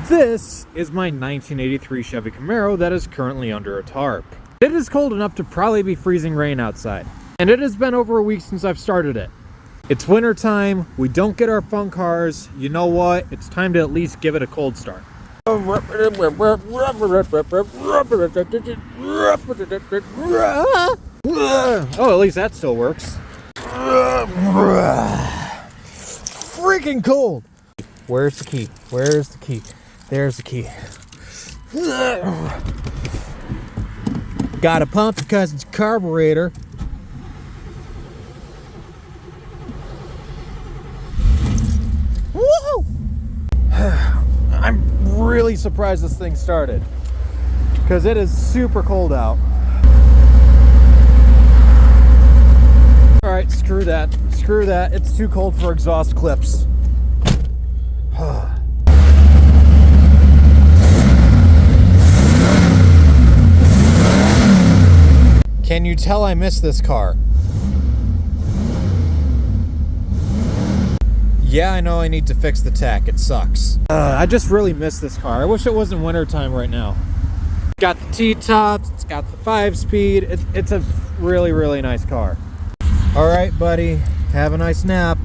This is my 1983 Chevy Camaro that is currently under a tarp. It is cold enough to probably be freezing rain outside, and it has been over a week since I've started it. It's winter time, we don't get our fun cars. You know what? It's time to at least give it a cold start. Oh, at least that still works. Freaking cold. Where's the key? Where's the key? There's the key. Got a pump because it's a carburetor. Woohoo! I'm really surprised this thing started because it is super cold out. All right, screw that. Screw that. It's too cold for exhaust clips. Can you tell I miss this car? Yeah, I know I need to fix the tech. It sucks. I just really miss this car. I wish it wasn't wintertime right now. It's got the T-tops. It's got the 5-speed. It's a really, really nice car. All right, buddy. Have a nice nap.